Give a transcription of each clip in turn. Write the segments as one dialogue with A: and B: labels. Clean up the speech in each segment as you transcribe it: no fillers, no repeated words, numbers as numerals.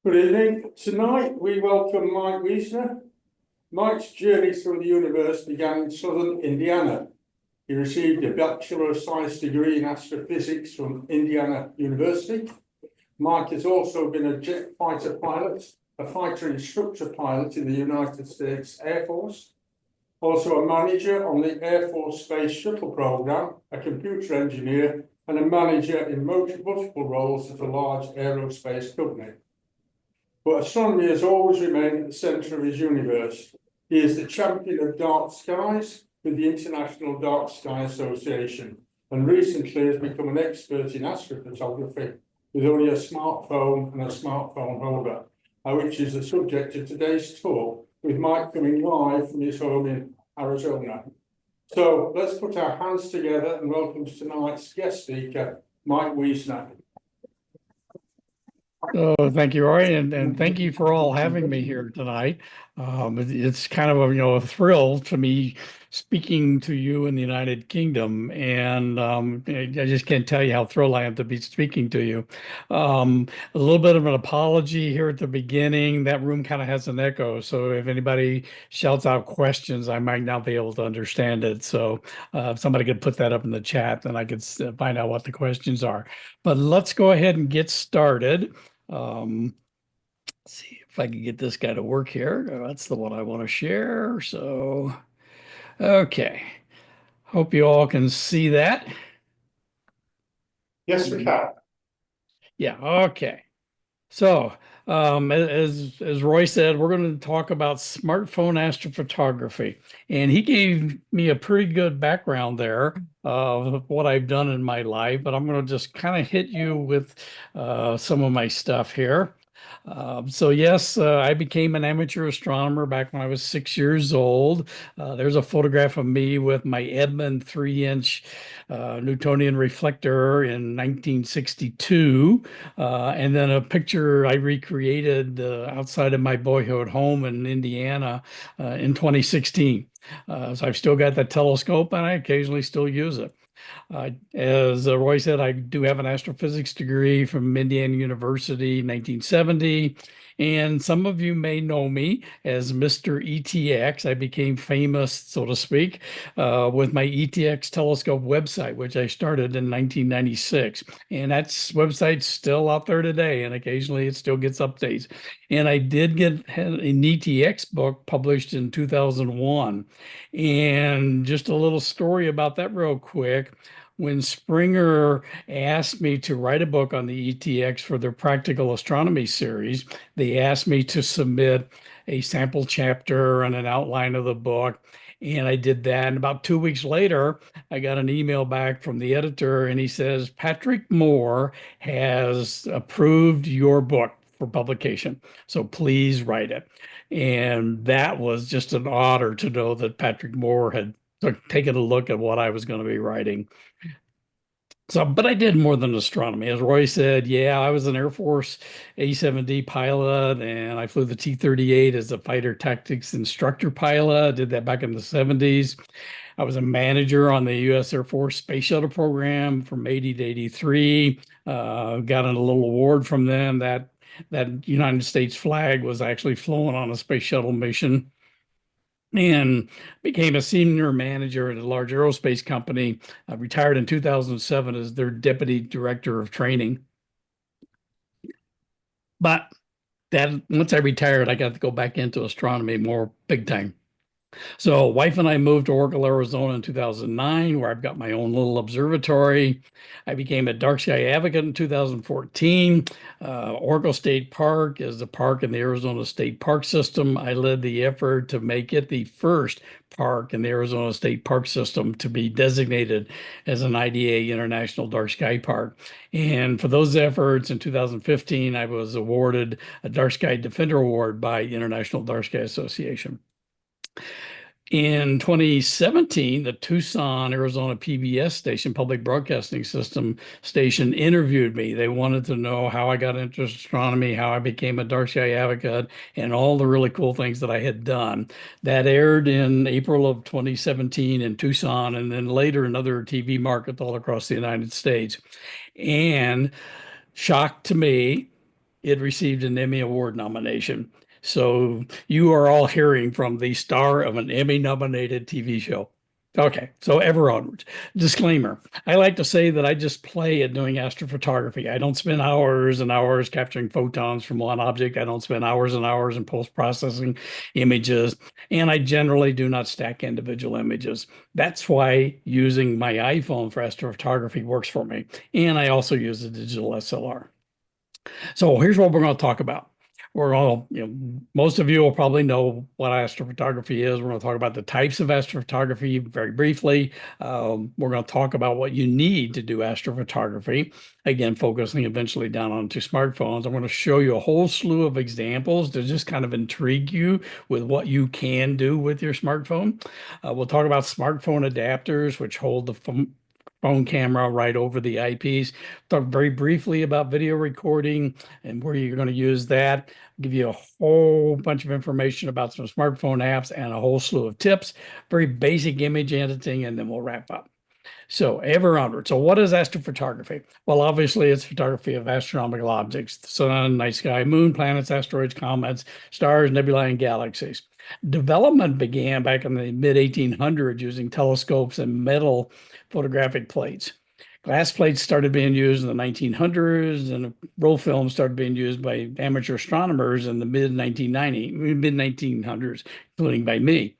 A: Good evening. Tonight we welcome Mike Weasner. Mike's journey through the universe began in southern Indiana. He received a Bachelor of Science degree in astrophysics from Indiana University. Mike has also been a jet fighter pilot, a fighter instructor pilot in the United States Air Force, also a manager on the Air Force Space Shuttle program, a computer engineer, and a manager in multiple roles at a large aerospace company. But astronomy has always remained at the centre of his universe. He is the champion of dark skies with the International Dark Sky Association, and recently has become an expert in astrophotography with only a smartphone and a smartphone holder, which is the subject of today's talk, with Mike coming live from his home in Arizona. So let's put our hands together and welcome tonight's guest speaker, Mike Weasner.
B: Oh, thank you, Roy, and thank you for all having me here tonight. It's kind of a thrill to me speaking to you in the United Kingdom, and I just can't tell you how thrilled I am to be speaking to you. A little bit of an apology here at the beginning. That room kind of has an echo, so if anybody shouts out questions, I might not be able to understand it. So if somebody could put that up in the chat, then I could find out what the questions are. But let's go ahead and get started. Let's see if I can get this guy to work here. That's the one I want to share. So, okay. Hope you all can see that.
A: Yes, we can.
B: Yeah, okay. So, as Roy said, we're going to talk about smartphone astrophotography. And he gave me a pretty good background there of what I've done in my life, but I'm going to just kind of hit you with some of my stuff here. So yes, I became an amateur astronomer back when I was 6 years old. There's a photograph of me with my Edmund 3-inch Newtonian reflector in 1962, and then a picture I recreated outside of my boyhood home in Indiana in 2016. So I've still got that telescope, and I occasionally still use it. As Roy said, I do have an astrophysics degree from Indiana University, 1970. And some of you may know me as Mr. ETX. I became famous, so to speak, with my ETX telescope website, which I started in 1996. And that website's still out there today, and occasionally it still gets updates. And I did get an ETX book published in 2001. And just a little story about that real quick. When Springer asked me to write a book on the ETX for their practical astronomy series, they asked me to submit a sample chapter and an outline of the book. And I did that. And about 2 weeks later, I got an email back from the editor, and he says, Patrick Moore has approved your book for publication. So please write it. And that was just an honor to know that Patrick Moore had taken a look at what I was going to be writing. So, but I did more than astronomy. As Roy said, yeah, I was an Air Force A-7D pilot, and I flew the T-38 as a fighter tactics instructor pilot. Did that back in the 70s. I was a manager on the U.S. Air Force Space Shuttle program from 80 to 83. Got a little award from them. That United States flag was actually flown on a space shuttle mission, and became a senior manager at a large aerospace company. I retired in 2007 as their deputy director of training. But that once I retired, I got to go back into astronomy more big time. So wife and I moved to Oracle, Arizona in 2009, where I've got my own little observatory. I became a dark sky advocate in 2014. Oracle State Park is a park in the Arizona State Park System. I led the effort to make it the first park in the Arizona State Park System to be designated as an IDA International Dark Sky Park. And for those efforts in 2015, I was awarded a Dark Sky Defender Award by International Dark Sky Association. In 2017, the Tucson, Arizona PBS station, Public Broadcasting System station, interviewed me. They wanted to know how I got into astronomy, how I became a dark sky advocate, and all the really cool things that I had done. That aired in April of 2017 in Tucson, and then later in other TV markets all across the United States. And shocked to me, it received an Emmy Award nomination. So you are all hearing from the star of an Emmy-nominated TV show. Okay, so ever onwards. Disclaimer. I like to say that I just play at doing astrophotography. I don't spend hours and hours capturing photons from one object. I don't spend hours and hours in post-processing images, and I generally do not stack individual images. That's why using my iPhone for astrophotography works for me. And I also use a digital SLR. So here's what we're going to talk about. Most of you will probably know what astrophotography is. We're going to talk about the types of astrophotography very briefly. We're going to talk about what you need to do astrophotography. Again, focusing eventually down onto smartphones. I'm going to show you a whole slew of examples to just kind of intrigue you with what you can do with your smartphone. We'll talk about smartphone adapters, which hold the phone camera right over the eyepiece. Talk very briefly about video recording and where you're going to use that. Give you a whole bunch of information about some smartphone apps and a whole slew of tips, very basic image editing, and then we'll wrap up. So ever onward. So what is astrophotography? Well, obviously it's photography of astronomical objects, the sun, night sky, moon, planets, asteroids, comets, stars, nebulae, and galaxies. Development began back in the mid-1800s using telescopes and metal photographic plates. Glass plates started being used in the 1900s, and roll film started being used by amateur astronomers in the mid-1900s, including by me.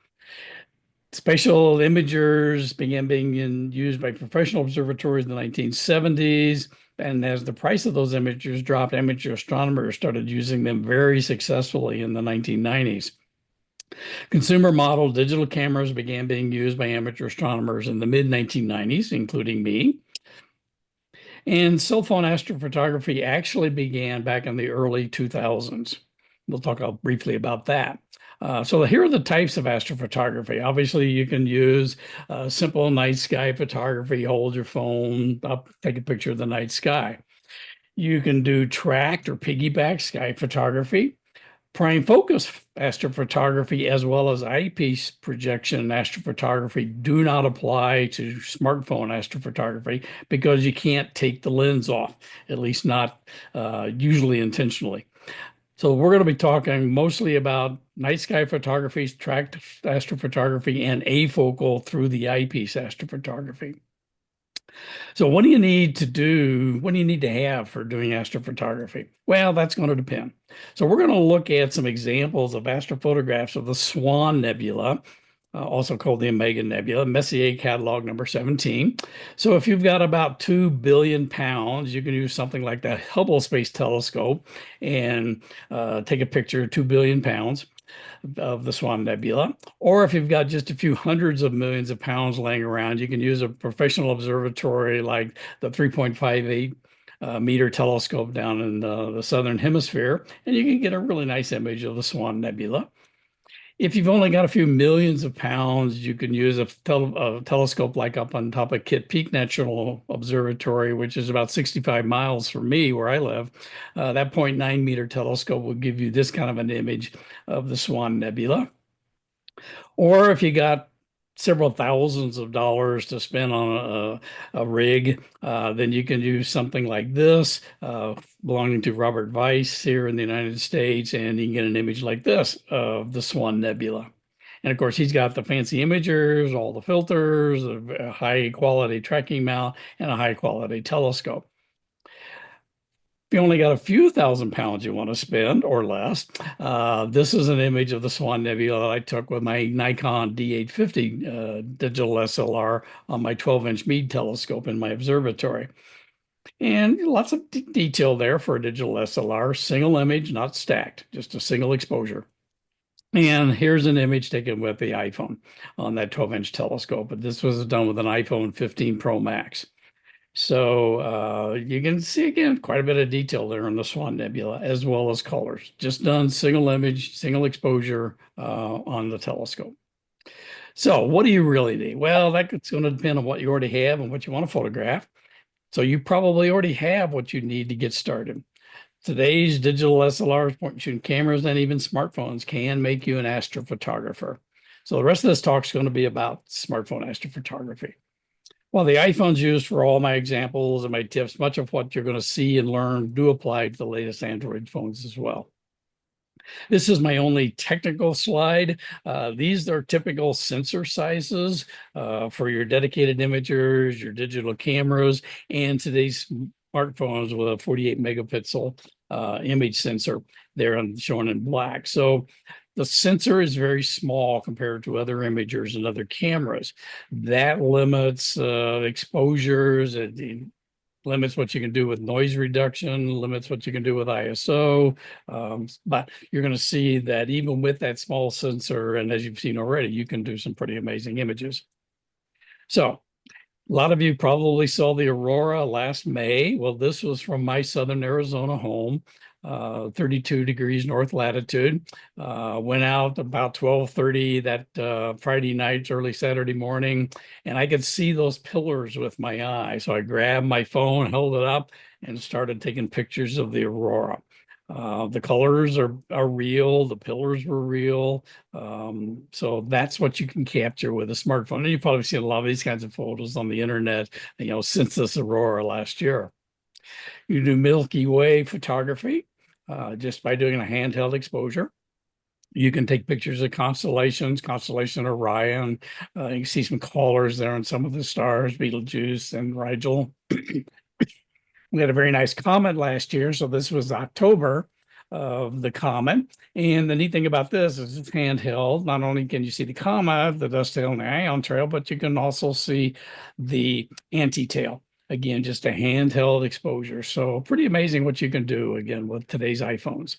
B: Spatial imagers began being used by professional observatories in the 1970s. And as the price of those imagers dropped, amateur astronomers started using them very successfully in the 1990s. Consumer model digital cameras began being used by amateur astronomers in the mid-1990s, including me. And cell phone astrophotography actually began back in the early 2000s. We'll talk briefly about that. So here are the types of astrophotography. Obviously, you can use simple night sky photography, hold your phone up, take a picture of the night sky. You can do tracked or piggyback sky photography, prime focus astrophotography, as well as eyepiece projection astrophotography do not apply to smartphone astrophotography because you can't take the lens off, at least not usually intentionally. So we're going to be talking mostly about night sky photography, tracked astrophotography, and afocal through the eyepiece astrophotography. So what do you need to do? What do you need to have for doing astrophotography? Well, that's going to depend. So we're going to look at some examples of astrophotographs of the Swan Nebula, also called the Omega Nebula, Messier catalog number 17. So if you've got about 2 billion pounds, you can use something like the Hubble Space Telescope and take a picture of 2 billion pounds of the Swan Nebula. Or if you've got just a few hundreds of millions of pounds laying around, you can use a professional observatory like the 3.58 meter telescope down in the southern hemisphere, and you can get a really nice image of the Swan Nebula. If you've only got a few millions of pounds, you can use a telescope like up on top of Kitt Peak National Observatory, which is about 65 miles from me where I live. That 0.9 meter telescope will give you this kind of an image of the Swan Nebula. Or if you got several thousands of dollars to spend on a rig, then you can use something like this, belonging to Robert Weiss here in the United States, and you can get an image like this of the Swan Nebula. And of course, he's got the fancy imagers, all the filters, a high quality tracking mount, and a high quality telescope. If you only got a few thousand pounds you want to spend or less, this is an image of the Swan Nebula that I took with my Nikon D850 digital SLR on my 12-inch Meade telescope in my observatory. And lots of detail there for a digital SLR, single image, not stacked, just a single exposure. And here's an image taken with the iPhone on that 12-inch telescope. But this was done with an iPhone 15 Pro Max. So you can see, again, quite a bit of detail there on the Swan Nebula, as well as colors. Just done single image, single exposure on the telescope. So what do you really need? Well, that's going to depend on what you already have and what you want to photograph. So you probably already have what you need to get started. Today's digital SLRs, point and shoot cameras, and even smartphones can make you an astrophotographer. So the rest of this talk is going to be about smartphone astrophotography. While the iPhone's used for all my examples and my tips, much of what you're going to see and learn do apply to the latest Android phones as well. This is my only technical slide. These are typical sensor sizes for your dedicated imagers, your digital cameras, and today's smartphones with a 48 megapixel image sensor there shown in black. So the sensor is very small compared to other imagers and other cameras. That limits exposures. It limits what you can do with noise reduction, limits what you can do with ISO. But you're going to see that even with that small sensor, and as you've seen already, you can do some pretty amazing images. So a lot of you probably saw the aurora last May. Well, this was from my southern Arizona home, 32 degrees north latitude. Went out about 12:30 that Friday night, early Saturday morning, and I could see those pillars with my eye. So I grabbed my phone, held it up, and started taking pictures of the aurora. The colors are real, the pillars were real. So that's what you can capture with a smartphone. And you've probably seen a lot of these kinds of photos on the internet, since this aurora last year. You do Milky Way photography just by doing a handheld exposure. You can take pictures of constellations, constellation Orion. You can see some colors there on some of the stars, Betelgeuse and Rigel. We had a very nice comet last year, so this was October of the comet. And the neat thing about this is it's handheld. Not only can you see the comet, the dust tail, and the ion trail, but you can also see the anti-tail. Again, just a handheld exposure. So pretty amazing what you can do, again, with today's iPhones.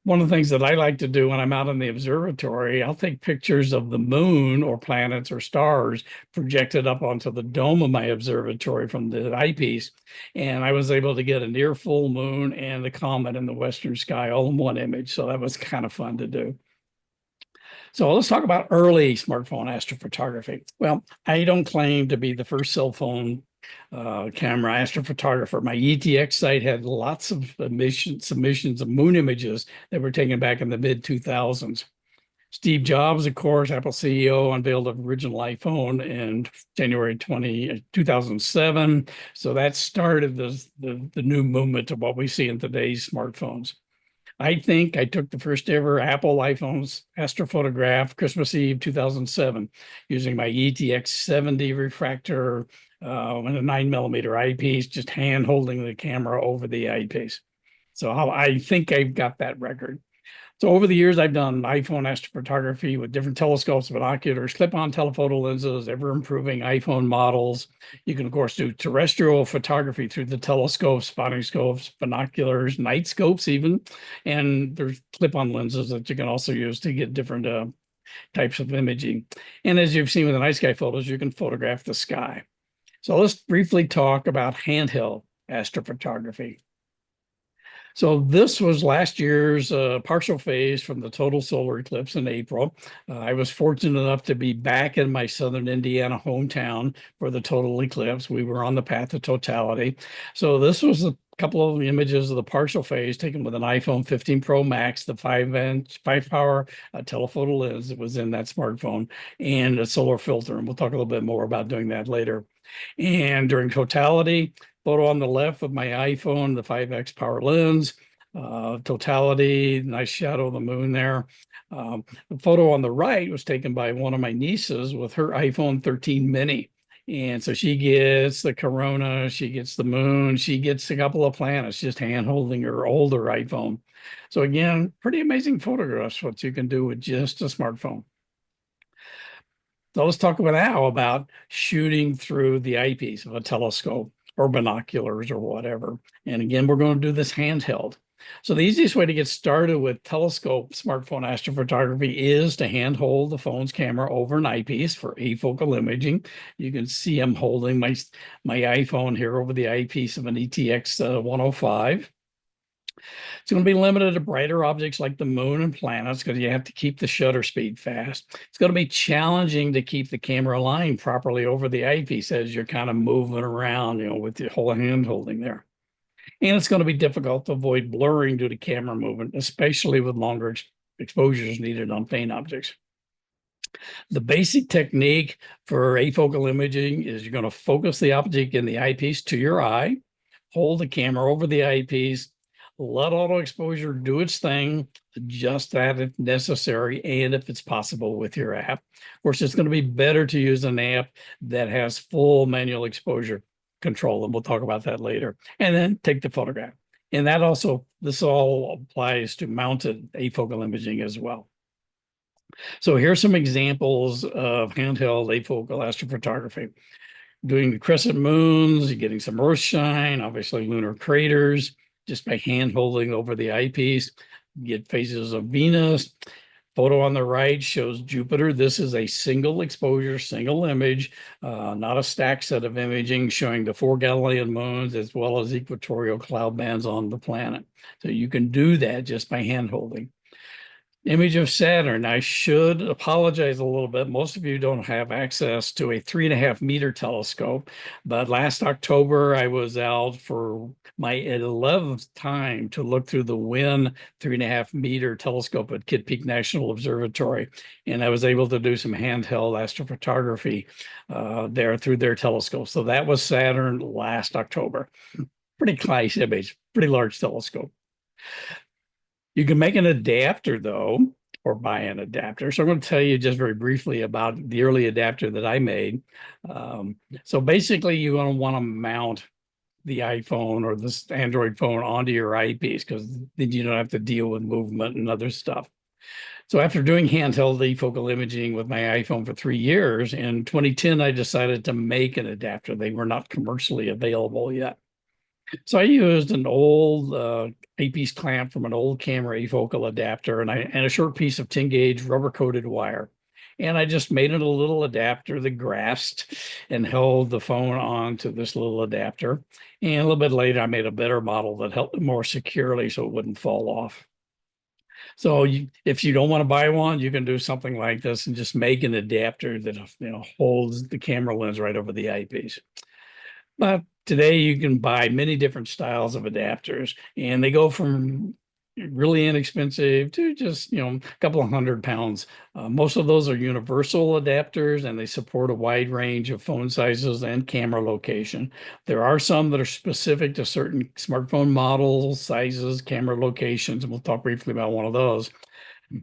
B: One of the things that I like to do when I'm out in the observatory, I'll take pictures of the moon or planets or stars projected up onto the dome of my observatory from the eyepiece. And I was able to get a near full moon and the comet in the western sky all in one image. So that was kind of fun to do. So let's talk about early smartphone astrophotography. Well, I don't claim to be the first cell phone camera astrophotographer. My ETX site had lots of submissions of moon images that were taken back in the mid 2000s. Steve Jobs, of course, Apple CEO, unveiled the original iPhone in January 2007. So that started the new movement of what we see in today's smartphones. I think I took the first ever Apple iPhones astrophotograph Christmas Eve 2007 using my ETX 70 refractor and a 9mm eyepiece, just hand holding the camera over the eyepiece. So I think I've got that record. So over the years, I've done iPhone astrophotography with different telescopes, binoculars, clip-on telephoto lenses, ever-improving iPhone models. You can, of course, do terrestrial photography through the telescopes, spotting scopes, binoculars, night scopes even. And there's clip-on lenses that you can also use to get different types of imaging. And as you've seen with the night sky photos, you can photograph the sky. So let's briefly talk about handheld astrophotography. So this was last year's partial phase from the total solar eclipse in April. I was fortunate enough to be back in my southern Indiana hometown for the total eclipse. We were on the path to totality. So this was a couple of images of the partial phase taken with an iPhone 15 Pro Max, the 5-power telephoto lens that was in that smartphone, and a solar filter. And we'll talk a little bit more about doing that later. And during totality, photo on the left of my iPhone, the 5X power lens, totality, nice shadow of the moon there. The photo on the right was taken by one of my nieces with her iPhone 13 mini. And so she gets the corona, she gets the moon, she gets a couple of planets, just hand holding her older iPhone. So again, pretty amazing photographs, what you can do with just a smartphone. So let's talk about shooting through the eyepiece of a telescope or binoculars or whatever. And again, we're going to do this handheld. So the easiest way to get started with telescope smartphone astrophotography is to hand hold the phone's camera over an eyepiece for afocal imaging. You can see I'm holding my iPhone here over the eyepiece of an ETX 105. It's going to be limited to brighter objects like the moon and planets because you have to keep the shutter speed fast. It's going to be challenging to keep the camera aligned properly over the eyepiece as you're kind of moving around, with your whole hand holding there. And it's going to be difficult to avoid blurring due to camera movement, especially with longer exposures needed on faint objects. The basic technique for afocal imaging is you're going to focus the object in the eyepiece to your eye, hold the camera over the eyepiece, let auto exposure do its thing, adjust that if necessary and if it's possible with your app. Of course, it's going to be better to use an app that has full manual exposure control, and we'll talk about that later. And then take the photograph. And this all applies to mounted afocal imaging as well. So here's some examples of handheld afocal astrophotography. Doing the crescent moons, you're getting some earth shine, obviously lunar craters, just by hand holding over the eyepiece. You get phases of Venus. Photo on the right shows Jupiter. This is a single exposure, single image, not a stacked set of imaging showing the 4 Galilean moons as well as equatorial cloud bands on the planet. So you can do that just by hand holding. Image of Saturn. I should apologize a little bit. Most of you don't have access to a 3.5-meter telescope, but last October I was out for my 11th time to look through the WIN 3.5-meter telescope at Kitt Peak National Observatory, and I was able to do some handheld astrophotography there through their telescope. So that was Saturn last October. Pretty nice image, pretty large telescope. You can make an adapter though, or buy an adapter. So I'm going to tell you just very briefly about the early adapter that I made. So basically you're going to want to mount the iPhone or this Android phone onto your eyepiece because then you don't have to deal with movement and other stuff. So after doing handheld afocal imaging with my iPhone for 3 years, in 2010, I decided to make an adapter. They were not commercially available yet. So I used an old eyepiece clamp from an old camera afocal adapter and a short piece of 10-gauge rubber-coated wire. And I just made it a little adapter that grasped and held the phone onto this little adapter. And a little bit later, I made a better model that held it more securely so it wouldn't fall off. So if you don't want to buy one, you can do something like this and just make an adapter that holds the camera lens right over the eyepiece. But today you can buy many different styles of adapters, and they go from really inexpensive to just, a couple of £100. Most of those are universal adapters, and they support a wide range of phone sizes and camera location. There are some that are specific to certain smartphone models, sizes, camera locations, and we'll talk briefly about one of those.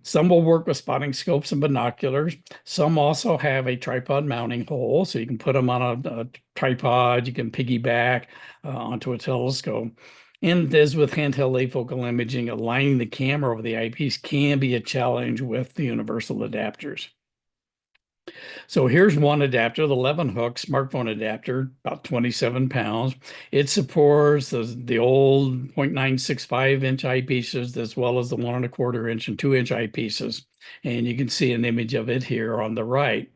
B: Some will work with spotting scopes and binoculars. Some also have a tripod mounting hole, so you can put them on a tripod. You can piggyback onto a telescope. And as with handheld afocal imaging, aligning the camera over the eyepiece can be a challenge with the universal adapters. So here's one adapter, the 11 hook smartphone adapter, about 27 pounds. It supports the old 0.965-inch eyepieces as well as the 1.25-inch and 2-inch eyepieces. And you can see an image of it here on the right.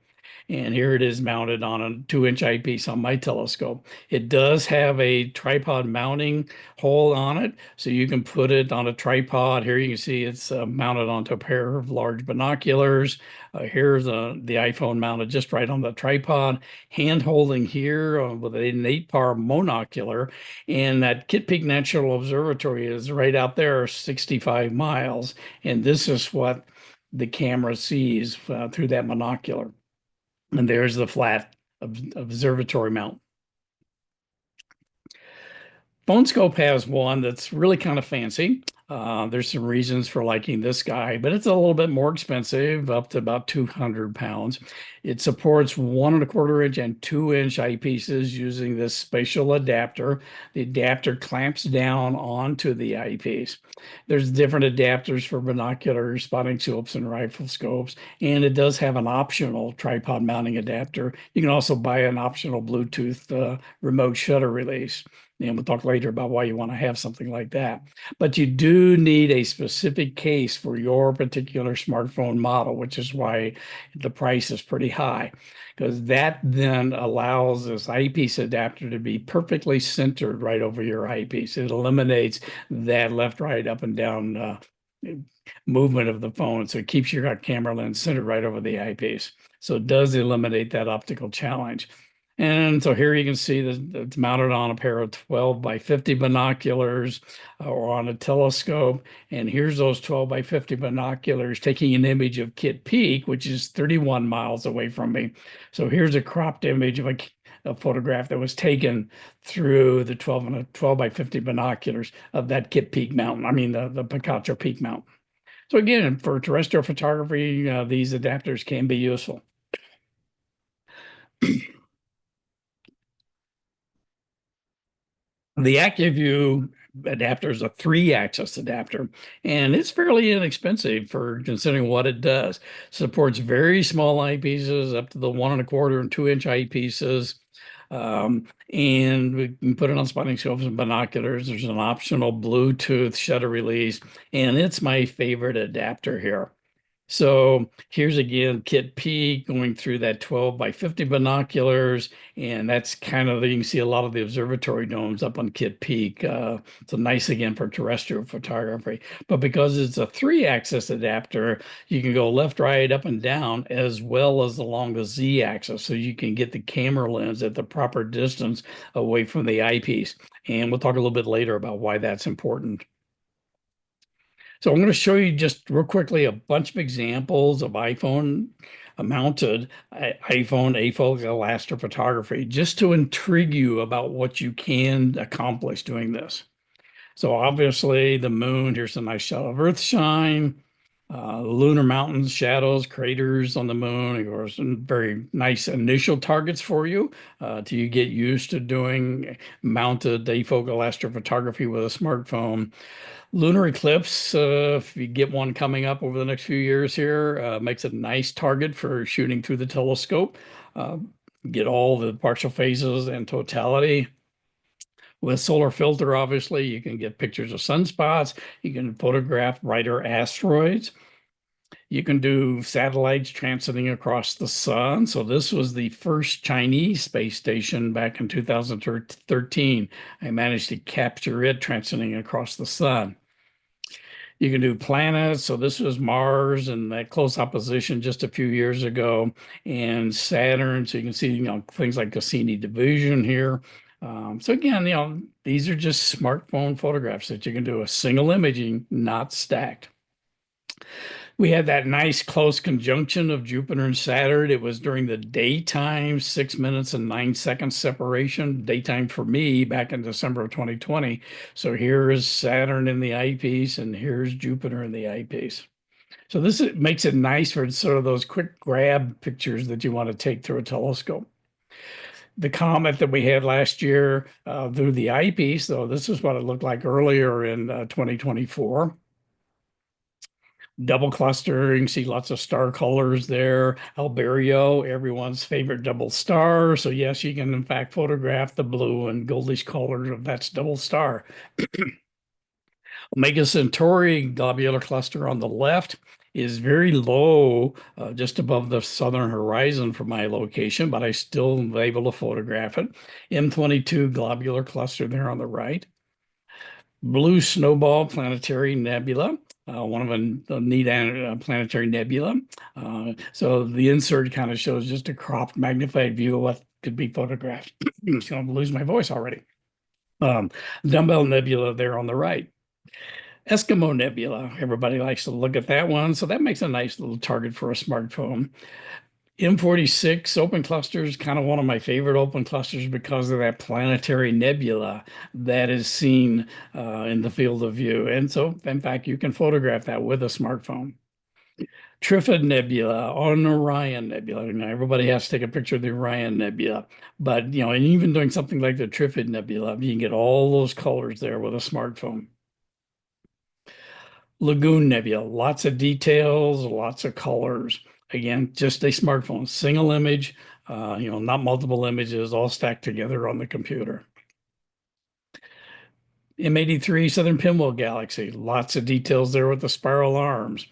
B: And here it is mounted on a 2-inch eyepiece on my telescope. It does have a tripod mounting hole on it, so you can put it on a tripod. Here you can see it's mounted onto a pair of large binoculars. Here's the iPhone mounted just right on the tripod, hand holding here with an 8-par monocular. And that Kitt Peak National Observatory is right out there, 65 miles. And this is what the camera sees through that monocular. And there's the flat observatory mount. PhoneScope has one that's really kind of fancy. There's some reasons for liking this guy, but it's a little bit more expensive, up to about 200 pounds. It supports 1.25-inch and 2-inch eyepieces using this spatial adapter. The adapter clamps down onto the eyepiece. There's different adapters for binoculars, spotting scopes, and rifle scopes, and it does have an optional tripod mounting adapter. You can also buy an optional Bluetooth remote shutter release. And we'll talk later about why you want to have something like that. But you do need a specific case for your particular smartphone model, which is why the price is pretty high, because that then allows this eyepiece adapter to be perfectly centered right over your eyepiece. It eliminates that left, right, up and down movement of the phone. So it keeps your camera lens centered right over the eyepiece. So it does eliminate that optical challenge. And so here you can see that it's mounted on a pair of 12 by 50 binoculars or on a telescope. And here's those 12 by 50 binoculars taking an image of Kitt Peak, which is 31 miles away from me. So here's a cropped image of a photograph that was taken through the 12 by 50 binoculars of that Kitt Peak mountain. I mean, the Picacho Peak mountain. So again, for terrestrial photography, these adapters can be useful. The AccuView adapter is a 3-axis adapter, and it's fairly inexpensive for considering what it does. Supports very small eyepieces up to the 1 1/4 and 2-inch eyepieces. And we can put it on spotting scopes and binoculars. There's an optional Bluetooth shutter release, and it's my favorite adapter here. So here's again Kitt Peak going through that 12 by 50 binoculars, and that's kind of, you can see a lot of the observatory domes up on Kitt Peak. So nice again for terrestrial photography. But because it's a 3-axis adapter, you can go left, right, up, and down, as well as along the Z-axis. So you can get the camera lens at the proper distance away from the eyepiece. And we'll talk a little bit later about why that's important. So I'm going to show you just real quickly a bunch of examples of iPhone mounted iPhone afocal astrophotography, just to intrigue you about what you can accomplish doing this. So obviously the moon, here's a nice shot of Earthshine, lunar mountains, shadows, craters on the moon. Of course, some very nice initial targets for you till you get used to doing mounted afocal astrophotography with a smartphone. Lunar eclipse, if you get one coming up over the next few years here, makes a nice target for shooting through the telescope. Uh, get all the partial phases and totality. With solar filter, obviously, you can get pictures of sunspots. You can photograph brighter asteroids. You can do satellites transiting across the sun. So this was the first Chinese space station back in 2013. I managed to capture it transiting across the sun. You can do planets. So this was Mars and that close opposition just a few years ago, and Saturn. So you can see, things like Cassini division here. So again, these are just smartphone photographs that you can do a single imaging, not stacked. We had that nice close conjunction of Jupiter and Saturn. It was during the daytime, 6 minutes and 9 seconds separation, daytime for me back in December of 2020. So here is Saturn in the eyepiece, and here's Jupiter in the eyepiece. So this makes it nice for sort of those quick grab pictures that you want to take through a telescope. The comet that we had last year through the eyepiece, though, this is what it looked like earlier in 2024. Double clustering, see lots of star colors there. Alberio, everyone's favorite double star. So yes, you can in fact photograph the blue and goldish colors of that double star. Omega Centauri globular cluster on the left is very low, just above the southern horizon from my location, but I still am able to photograph it. M22 globular cluster there on the right. Blue Snowball Planetary Nebula, one of a neat planetary nebula. So the insert kind of shows just a cropped, magnified view of what could be photographed. I'm going to lose my voice already. Dumbbell Nebula there on the right. Eskimo Nebula, everybody likes to look at that one. So that makes a nice little target for a smartphone. M46 open clusters, kind of one of my favorite open clusters because of that planetary nebula that is seen in the field of view. And so, in fact, you can photograph that with a smartphone. Trifid Nebula on Orion Nebula. Now, everybody has to take a picture of the Orion Nebula, but and even doing something like the Trifid Nebula, you can get all those colors there with a smartphone. Lagoon Nebula, lots of details, lots of colors. Again, just a smartphone, single image, not multiple images all stacked together on the computer. M83 Southern Pinwheel Galaxy, lots of details there with the spiral arms.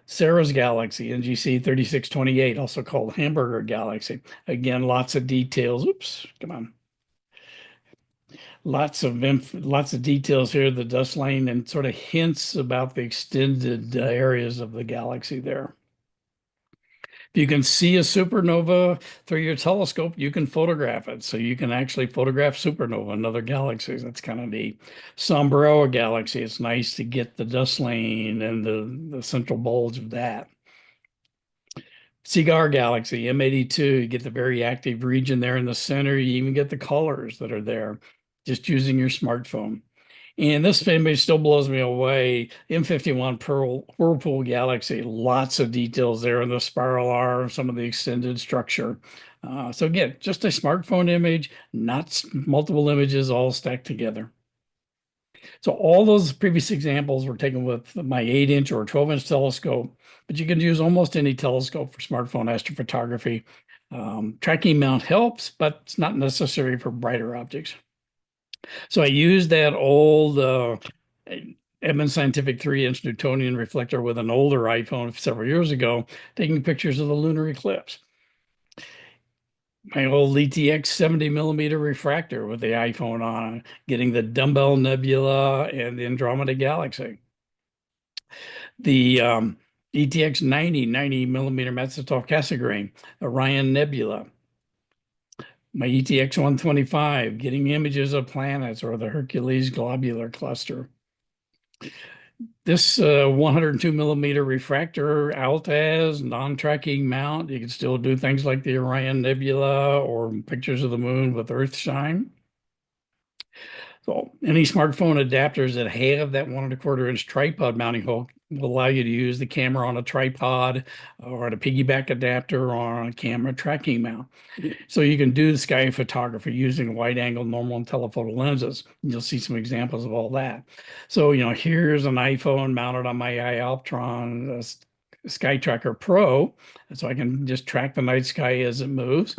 B: Sarah's Galaxy, NGC 3628, also called Hamburger Galaxy. Again, lots of details. Oops, come on. Lots of details here, the dust lane, and sort of hints about the extended areas of the galaxy there. If you can see a supernova through your telescope, you can photograph it. So you can actually photograph supernova and other galaxies. That's kind of neat. Sombrero galaxy, it's nice to get the dust lane and the central bulge of that. Cigar Galaxy, M82, you get the very active region there in the center. You even get the colors that are there just using your smartphone. And this image still blows me away. M51 Pearl Whirlpool Galaxy, lots of details there in the spiral arm, some of the extended structure. So again, just a smartphone image, not multiple images all stacked together. So all those previous examples were taken with my 8-inch or 12-inch telescope, but you can use almost any telescope for smartphone astrophotography. Tracking mount helps, but it's not necessary for brighter objects. So I used that old Edmund Scientific 3-inch Newtonian reflector with an older iPhone several years ago, taking pictures of the lunar eclipse. My old ETX 70mm refractor with the iPhone on, getting the Dumbbell Nebula and the Andromeda Galaxy. The ETX 90mm Matsutov Cassegrain, Orion Nebula. My ETX 125, getting images of planets or the Hercules globular cluster. This 102mm refractor out as non-tracking mount. You can still do things like the Orion Nebula or pictures of the moon with Earth shine. So any smartphone adapters that have that 1¼ inch tripod mounting hook will allow you to use the camera on a tripod or on a piggyback adapter or on a camera tracking mount. So you can do the sky photography using wide angle, normal, and telephoto lenses. You'll see some examples of all that. So, here's an iPhone mounted on my iOptron Sky Tracker Pro. So I can just track the night sky as it moves,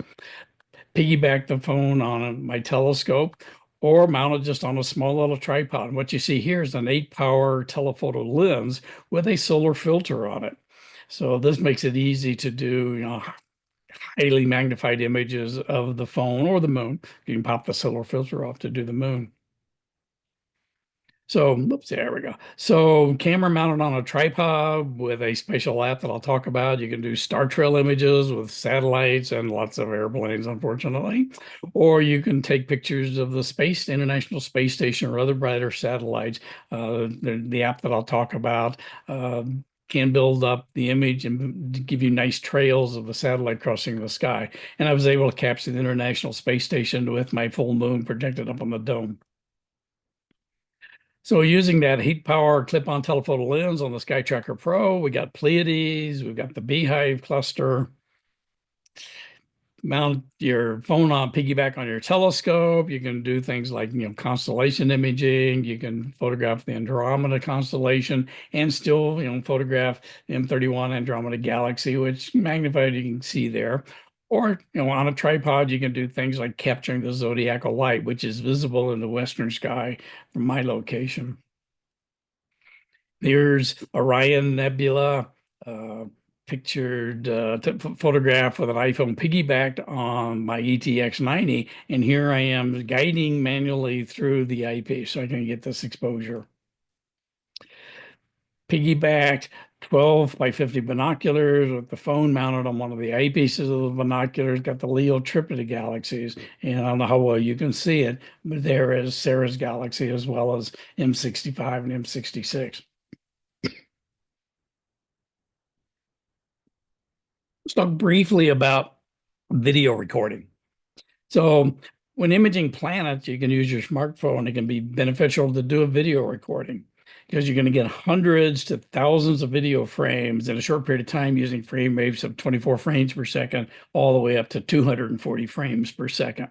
B: piggyback the phone on my telescope, or mount it just on a small little tripod. And what you see here is an 8-power telephoto lens with a solar filter on it. So this makes it easy to do, highly magnified images of the phone or the moon. You can pop the solar filter off to do the moon. So, oops, there we go. So camera mounted on a tripod with a special app that I'll talk about. You can do star trail images with satellites and lots of airplanes, unfortunately. Or you can take pictures of the International Space Station or other brighter satellites. The app that I'll talk about can build up the image and give you nice trails of the satellite crossing the sky. And I was able to capture the International Space Station with my full moon projected up on the dome. So using that heat power clip-on telephoto lens on the Sky Tracker Pro, we got Pleiades, we've got the Beehive cluster. Mount your phone on piggyback on your telescope. You can do things like, constellation imaging. You can photograph the Andromeda constellation and still, photograph the M31 Andromeda Galaxy, which magnified you can see there. Or, on a tripod, you can do things like capturing the zodiacal light, which is visible in the western sky from my location. There's Orion Nebula, pictured photograph with an iPhone piggybacked on my ETX 90. And here I am guiding manually through the eyepiece so I can get this exposure. Piggybacked 12 by 50 binoculars with the phone mounted on one of the eyepieces of the binoculars, got the Leo triplet galaxies. And I don't know how well you can see it, but there is Ceres galaxy as well as M65 and M66. Let's talk briefly about video recording. So when imaging planets, you can use your smartphone. It can be beneficial to do a video recording because you're going to get hundreds to thousands of video frames in a short period of time using frame rates of 24 frames per second, all the way up to 240 frames per second.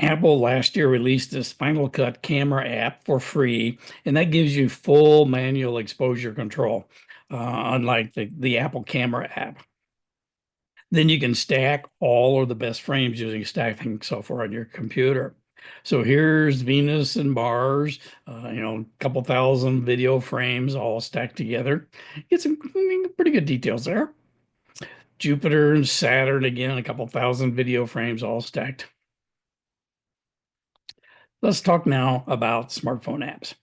B: Apple last year released this Final Cut camera app for free, and that gives you full manual exposure control, unlike the Apple camera app. Then you can stack all of the best frames using stacking software on your computer. So here's Venus and Mars, a couple thousand video frames all stacked together. Get some pretty good details there. Jupiter and Saturn, again, a couple thousand video frames all stacked. Let's talk now about smartphone apps.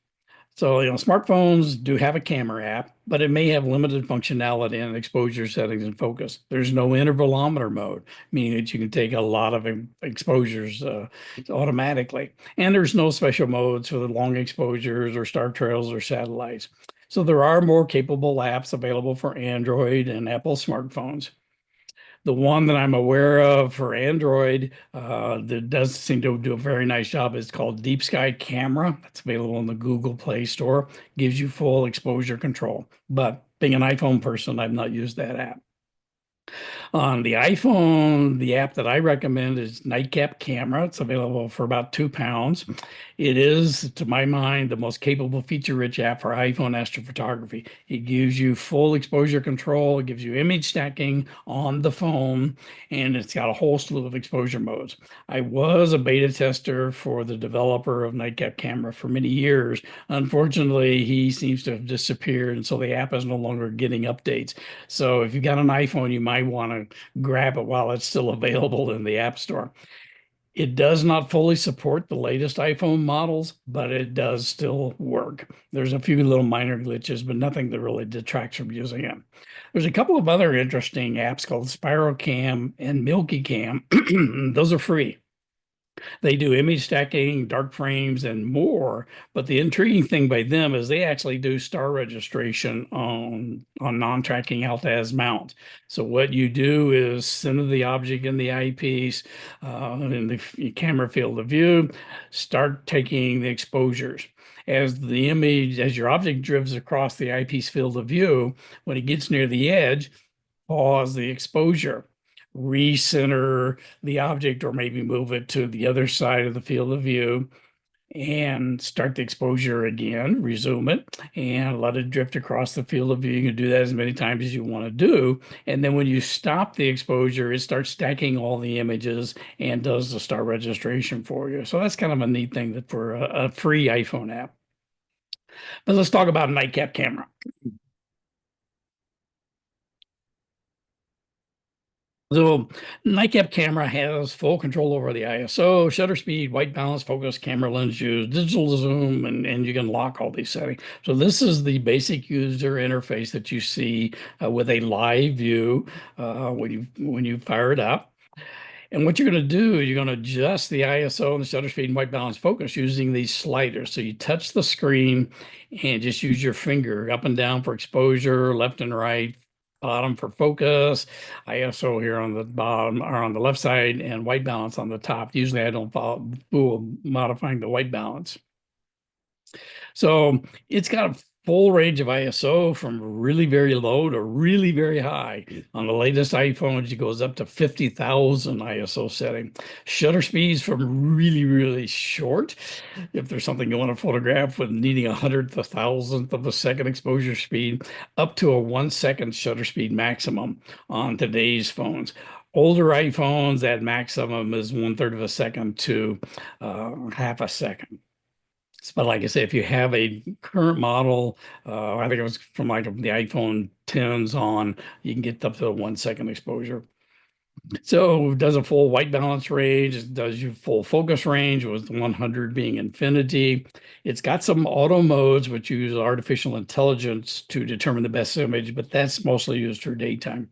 B: So, smartphones do have a camera app, but it may have limited functionality in exposure settings and focus. There's no intervalometer mode, meaning that you can take a lot of exposures automatically. And there's no special modes for the long exposures or star trails or satellites. So there are more capable apps available for Android and Apple smartphones. The one that I'm aware of for Android that does seem to do a very nice job is called Deep Sky Camera. That's available in the Google Play Store. Gives you full exposure control. But being an iPhone person, I've not used that app. On the iPhone, the app that I recommend is Nightcap Camera. It's available for about £2. It is, to my mind, the most capable feature-rich app for iPhone astrophotography. It gives you full exposure control. It gives you image stacking on the phone, and it's got a whole slew of exposure modes. I was a beta tester for the developer of Nightcap Camera for many years. Unfortunately, he seems to have disappeared, and so the app is no longer getting updates. So if you've got an iPhone, you might want to grab it while it's still available in the App Store. It does not fully support the latest iPhone models, but it does still work. There's a few little minor glitches, but nothing that really detracts from using it. There's a couple of other interesting apps called SpiralCam and MilkyCam. Those are free. They do image stacking, dark frames, and more. But the intriguing thing by them is they actually do star registration on non-tracking Altaz mounts. So what you do is center the object in the eyepiece in the camera field of view, start taking the exposures. As your object drifts across the eyepiece field of view, when it gets near the edge, pause the exposure, recenter the object, or maybe move it to the other side of the field of view and start the exposure again, resume it, and let it drift across the field of view. You can do that as many times as you want to do. And then when you stop the exposure, it starts stacking all the images and does the star registration for you. So that's kind of a neat thing that for a free iPhone app. But let's talk about Nightcap Camera. So Nightcap Camera has full control over the ISO, shutter speed, white balance, focus, camera lens use, digital zoom, and you can lock all these settings. So this is the basic user interface that you see with a live view when you fire it up. And what you're going to do, you're going to adjust the ISO and the shutter speed and white balance focus using these sliders. So you touch the screen and just use your finger up and down for exposure, left and right, bottom for focus, ISO here on the bottom or on the left side, and white balance on the top. Usually I don't fool modifying the white balance. So it's got a full range of ISO from really very low to really very high. On the latest iPhones, it goes up to 50,000 ISO setting. Shutter speeds from really, really short. If there's something you want to photograph with needing 100th, 1,000th of a second exposure speed, up to a 1 second shutter speed maximum on today's phones. Older iPhones, that maximum is 1/3 of a second to half a second. But like I say, if you have a current model, I think it was from like the iPhone 10s on, you can get up to a 1 second exposure. So it does a full white balance range, it does your full focus range with 100 being infinity. It's got some auto modes which use artificial intelligence to determine the best image, but that's mostly used for daytime.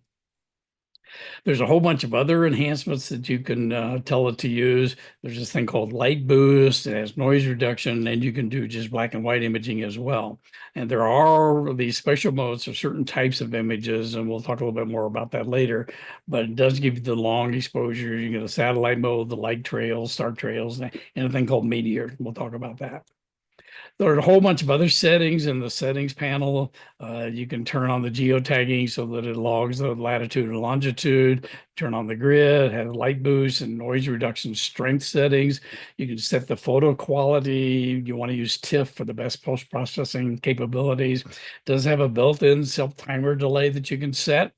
B: There's a whole bunch of other enhancements that you can tell it to use. There's this thing called light boost. It has noise reduction, and you can do just black and white imaging as well. And there are these special modes for certain types of images, and we'll talk a little bit more about that later. But it does give you the long exposure. You get a satellite mode, the light trails, star trails, and a thing called Meteor. We'll talk about that. There are a whole bunch of other settings in the settings panel. You can turn on the geotagging so that it logs the latitude and longitude, turn on the grid, have light boost and noise reduction strength settings. You can set the photo quality. You want to use TIFF for the best post-processing capabilities. It does have a built-in self-timer delay that you can set.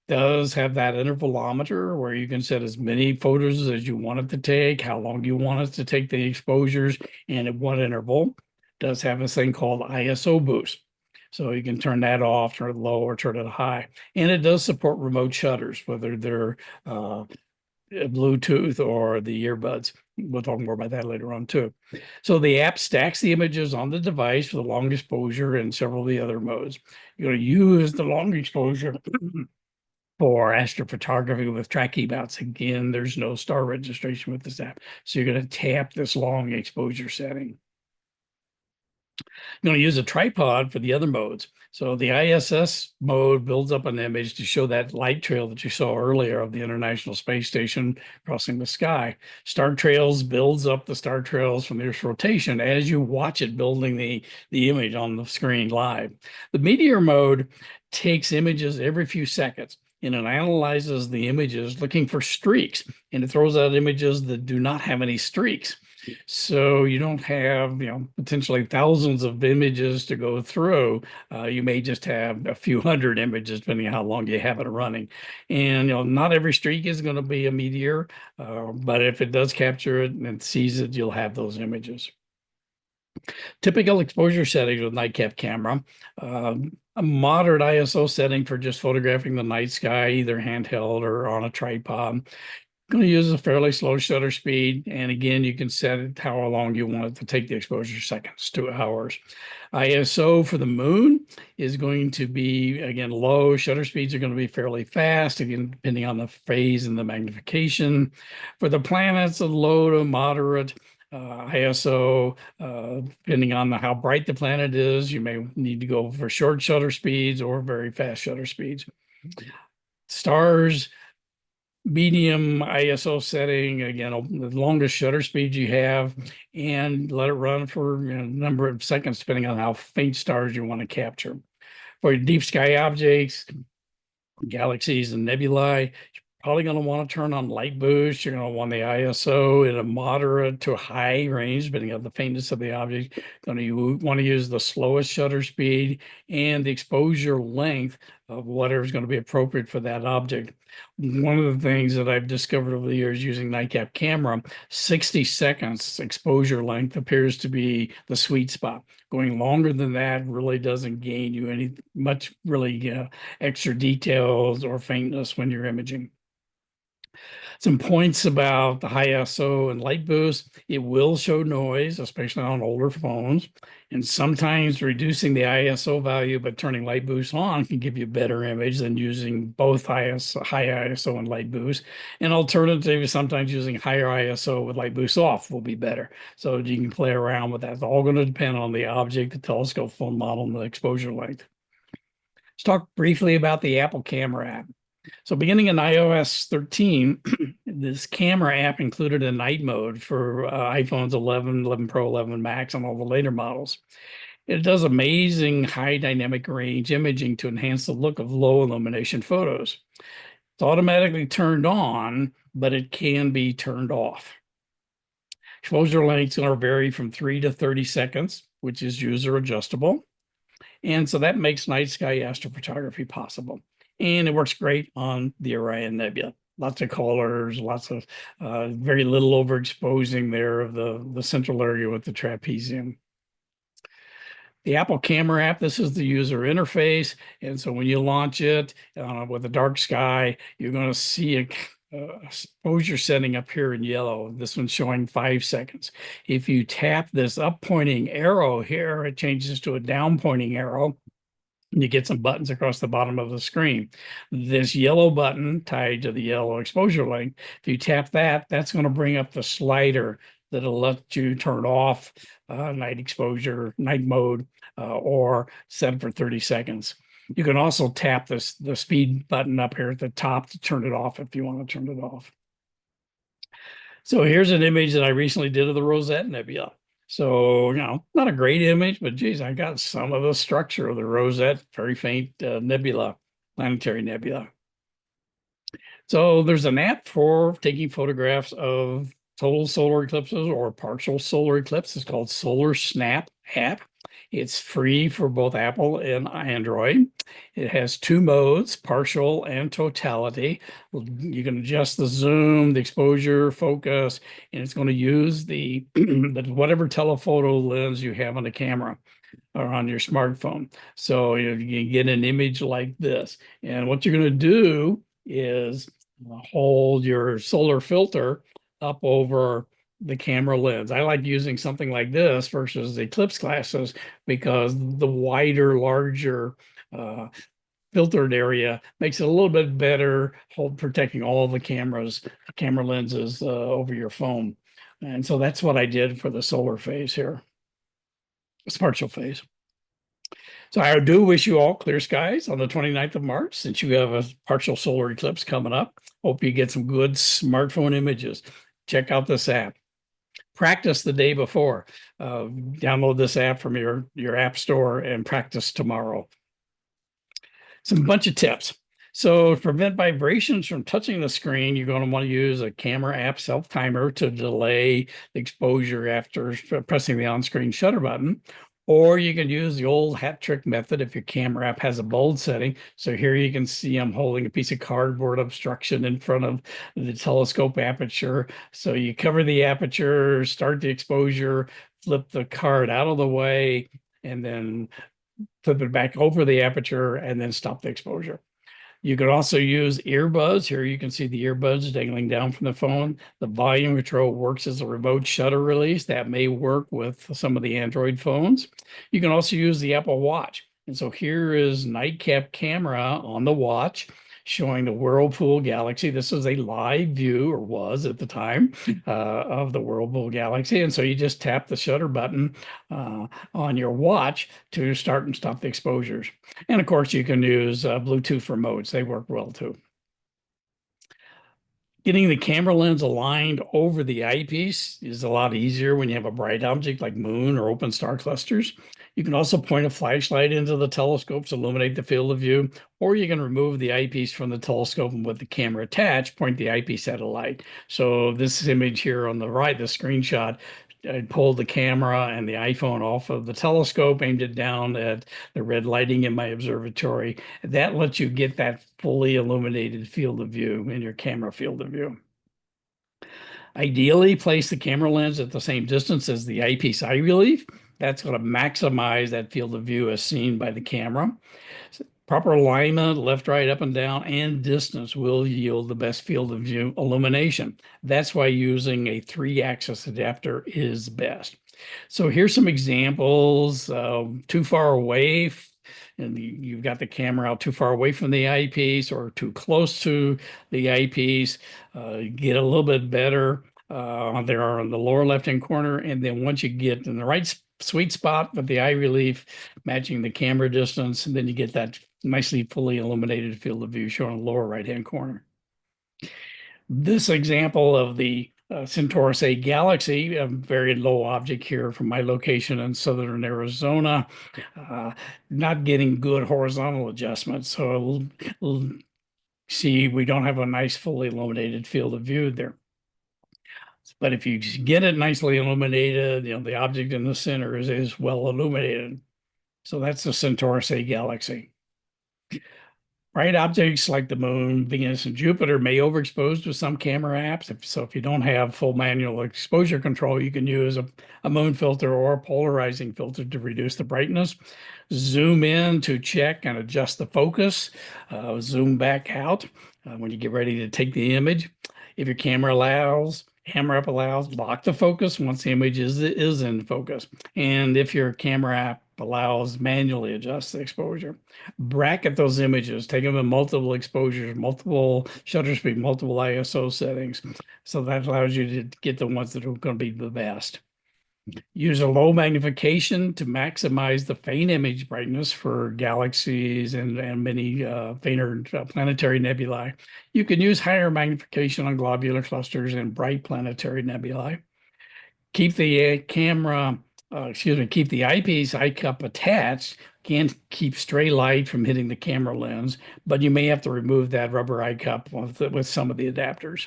B: Does have that intervalometer where you can set as many photos as you want it to take, how long you want it to take the exposures, and at what interval. Does have this thing called ISO boost. So you can turn that off, turn it low, or turn it high. And it does support remote shutters, whether they're Bluetooth or the earbuds. We'll talk more about that later on too. So the app stacks the images on the device for the long exposure and several of the other modes. You're going to use the long exposure for astrophotography with track key mounts. Again, there's no star registration with this app. So you're going to tap this long exposure setting. I'm going to use a tripod for the other modes. So the ISS mode builds up an image to show that light trail that you saw earlier of the International Space Station crossing the sky. Star Trails builds up the star trails from the Earth's rotation as you watch it building the image on the screen live. The meteor mode takes images every few seconds and it analyzes the images looking for streaks, and it throws out images that do not have any streaks. So you don't have, potentially thousands of images to go through. You may just have a few hundred images, depending on how long you have it running. And, not every streak is going to be a meteor, but if it does capture it and sees it, you'll have those images. Typical exposure settings with nightcap camera. A moderate ISO setting for just photographing the night sky, either handheld or on a tripod. Going to use a fairly slow shutter speed. And again, you can set it how long you want it to take the exposure seconds, 2 hours. ISO for the moon is going to be, again, low. Shutter speeds are going to be fairly fast, again, depending on the phase and the magnification. For the planets, a low to moderate ISO, depending on how bright the planet is. You may need to go for short shutter speeds or very fast shutter speeds. Stars, medium ISO setting, again, the longest shutter speed you have, and let it run for a number of seconds, depending on how faint stars you want to capture. For deep sky objects, galaxies and nebulae, you're probably going to want to turn on light boost. You're going to want the ISO in a moderate to high range, depending on the faintness of the object. Going to want to use the slowest shutter speed and the exposure length of whatever is going to be appropriate for that object. One of the things that I've discovered over the years using nightcap camera, 60 seconds exposure length appears to be the sweet spot. Going longer than that really doesn't gain you much extra details or faintness when you're imaging. Some points about the high ISO and light boost. It will show noise, especially on older phones. And sometimes reducing the ISO value but turning light boost on can give you a better image than using both high ISO and light boost. And alternatively, sometimes using higher ISO with light boost off will be better. So you can play around with that. It's all going to depend on the object, the telescope phone model, and the exposure length. Let's talk briefly about the Apple Camera app. So beginning in iOS 13, this camera app included a night mode for iPhones 11, 11 Pro, 11 Max, and all the later models. It does amazing high dynamic range imaging to enhance the look of low illumination photos. It's automatically turned on, but it can be turned off. Exposure lengths are vary from 3 to 30 seconds, which is user adjustable. And so that makes night sky astrophotography possible. And it works great on the Orion Nebula. Lots of colors, lots of very little overexposing there of the central area with the trapezium. The Apple Camera app, this is the user interface. And so when you launch it with a dark sky, you're going to see a exposure setting up here in yellow. This one's showing 5 seconds. If you tap this up pointing arrow here, it changes to a down pointing arrow. And you get some buttons across the bottom of the screen. This yellow button tied to the yellow exposure length, if you tap that, that's going to bring up the slider that'll let you turn off night exposure, night mode, or set it for 30 seconds. You can also tap the speed button up here at the top to turn it off if you want to turn it off. So here's an image that I recently did of the Rosette Nebula. So, not a great image, but geez, I got some of the structure of the Rosette, very faint nebula, planetary nebula. So there's an app for taking photographs of total solar eclipses or partial solar eclipse. It's called Solar Snap app. It's free for both Apple and Android. It has 2 modes, partial and totality. You can adjust the zoom, the exposure, focus, and it's going to use the whatever telephoto lens you have on the camera or on your smartphone. So you can get an image like this. And what you're going to do is hold your solar filter up over the camera lens. I like using something like this versus the eclipse glasses because the wider, larger filtered area makes it a little bit better hold protecting all the camera lenses over your phone. And so that's what I did for the solar phase here, partial phase. So I do wish you all clear skies on the 29th of March, since you have a partial solar eclipse coming up. Hope you get some good smartphone images. Check out this app. Practice the day before. Download this app from your app store and practice tomorrow. Some bunch of tips. So to prevent vibrations from touching the screen, you're going to want to use a camera app self-timer to delay the exposure after pressing the on-screen shutter button. Or you can use the old hat trick method if your camera app has a bold setting. So here you can see I'm holding a piece of cardboard obstruction in front of the telescope aperture. So you cover the aperture, start the exposure, flip the card out of the way, and then flip it back over the aperture and then stop the exposure. You could also use earbuds. Here you can see the earbuds dangling down from the phone. The volume control works as a remote shutter release. That may work with some of the Android phones. You can also use the Apple Watch. And so here is nightcap camera on the watch showing the Whirlpool Galaxy. This is a live view, or was at the time, of the Whirlpool Galaxy. And so you just tap the shutter button on your watch to start and stop the exposures. And of course, you can use Bluetooth remotes. They work well too. Getting the camera lens aligned over the eyepiece is a lot easier when you have a bright object like moon or open star clusters. You can also point a flashlight into the telescope to illuminate the field of view, or you can remove the eyepiece from the telescope and with the camera attached, point the eyepiece at a light. So this image here on the right, the screenshot, I pulled the camera and the iPhone off of the telescope, aimed it down at the red lighting in my observatory. That lets you get that fully illuminated field of view in your camera field of view. Ideally, place the camera lens at the same distance as the eyepiece eye relief. That's going to maximize that field of view as seen by the camera. Proper alignment, left, right, up and down, and distance will yield the best field of view illumination. That's why using a 3-axis adapter is best. So here's some examples. Too far away, and you've got the camera out too far away from the eyepiece or too close to the eyepiece. Get a little bit better there on the lower left-hand corner. And then once you get in the right sweet spot with the eye relief, matching the camera distance, and then you get that nicely fully illuminated field of view shown in the lower right-hand corner. This example of the Centaurus A galaxy, a very low object here from my location in southern Arizona, not getting good horizontal adjustment. So see, we don't have a nice fully illuminated field of view there. But if you get it nicely illuminated, the object in the center is well illuminated. So that's the Centaurus A galaxy. Bright objects like the moon, Venus, and Jupiter may overexpose with some camera apps. So if you don't have full manual exposure control, you can use a moon filter or a polarizing filter to reduce the brightness. Zoom in to check and adjust the focus. Zoom back out when you get ready to take the image. If your camera app allows, lock the focus once the image is in focus. And if your camera app allows, manually adjust the exposure. Bracket those images, take them in multiple exposures, multiple shutter speed, multiple ISO settings. So that allows you to get the ones that are going to be the best. Use a low magnification to maximize the faint image brightness for galaxies and many fainter planetary nebulae. You can use higher magnification on globular clusters and bright planetary nebulae. Keep the keep the eyepiece eye cup attached. Can't keep stray light from hitting the camera lens, but you may have to remove that rubber eye cup with some of the adapters.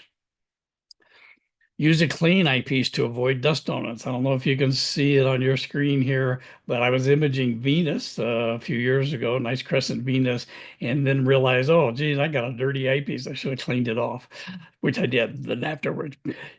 B: Use a clean eyepiece to avoid dust donuts. I don't know if you can see it on your screen here, but I was imaging Venus a few years ago, nice crescent Venus, and then realized, oh, geez, I got a dirty eyepiece. I should have cleaned it off, which I did then afterwards.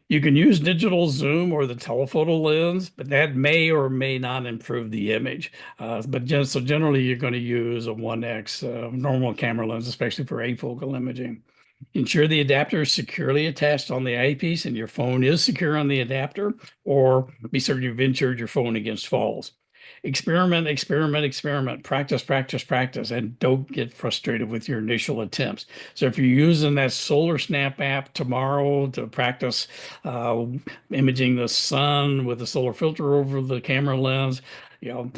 B: You can use digital zoom or the telephoto lens, but that may or may not improve the image. So generally, you're going to use a 1x normal camera lens, especially for afocal imaging. Ensure the adapter is securely attached on the eyepiece and your phone is secure on the adapter, or be certain you've insured your phone against falls. Experiment, experiment, experiment, practice, practice, practice, and don't get frustrated with your initial attempts. So if you're using that Solar Snap app tomorrow to practice imaging the sun with a solar filter over the camera lens, you know,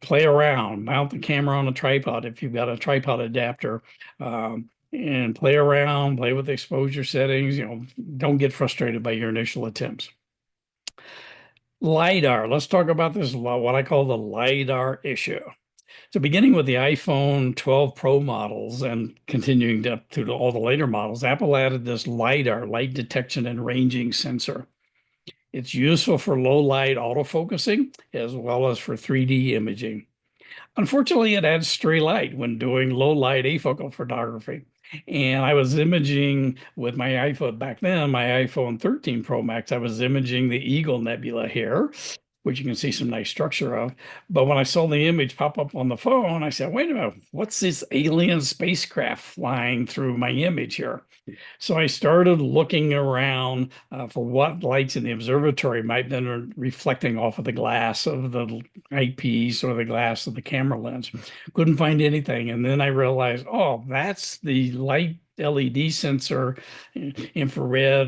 B: play around, mount the camera on a tripod if you've got a tripod adapter, and play around, play with exposure settings. Don't get frustrated by your initial attempts. LiDAR. Let's talk about this, what I call the LiDAR issue. So beginning with the iPhone 12 Pro models and continuing up to all the later models, Apple added this LiDAR, light detection and ranging sensor. It's useful for low light autofocusing as well as for 3D imaging. Unfortunately, it adds stray light when doing low light afocal photography. And I was imaging with my iPhone back then, my iPhone 13 Pro Max, I was imaging the Eagle Nebula here, which you can see some nice structure of. But when I saw the image pop up on the phone, I said, wait a minute, what's this alien spacecraft flying through my image here? So I started looking around for what lights in the observatory might have been reflecting off of the glass of the eyepiece or the glass of the camera lens. Couldn't find anything. And then I realized, oh, that's the light LED sensor, infrared,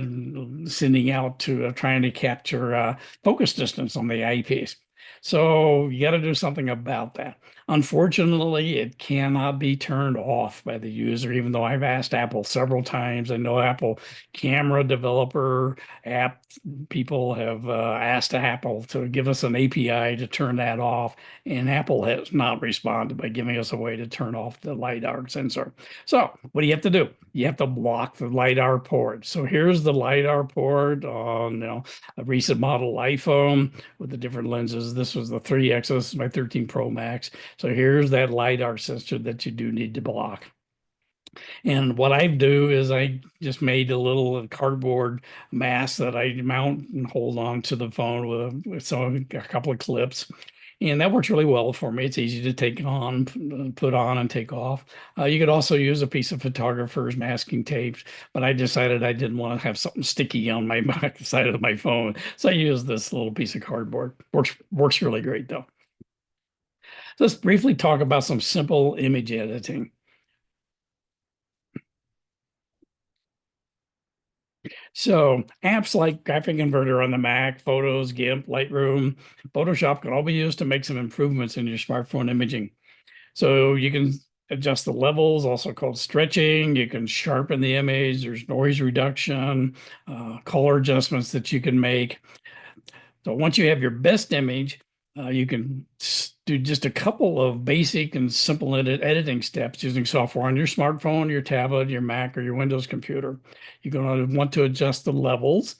B: sending out to trying to capture focus distance on the eyepiece. So you got to do something about that. Unfortunately, it cannot be turned off by the user, even though I've asked Apple several times. I know Apple camera developer app people have asked Apple to give us an API to turn that off, and Apple has not responded by giving us a way to turn off the LiDAR sensor. So what do you have to do? You have to block the LiDAR port. So here's the LiDAR port on a recent model iPhone with the different lenses. This was the 3X. This is my 13 Pro Max. So here's that LiDAR sensor that you do need to block. And what I do is I just made a little cardboard mask that I mount and hold on to the phone with a couple of clips. And that works really well for me. It's easy to take on, put on and take off. You could also use a piece of photographer's masking tape, but I decided I didn't want to have something sticky on my back side of my phone. So I used this little piece of cardboard. Works really great though. Let's briefly talk about some simple image editing. So apps like Graphic Converter on the Mac, Photos, GIMP, Lightroom, Photoshop can all be used to make some improvements in your smartphone imaging. So you can adjust the levels, also called stretching. You can sharpen the image. There's noise reduction, color adjustments that you can make. So once you have your best image, you can do just a couple of basic and simple editing steps using software on your smartphone, your tablet, your Mac, or your Windows computer. You're going to want to adjust the levels.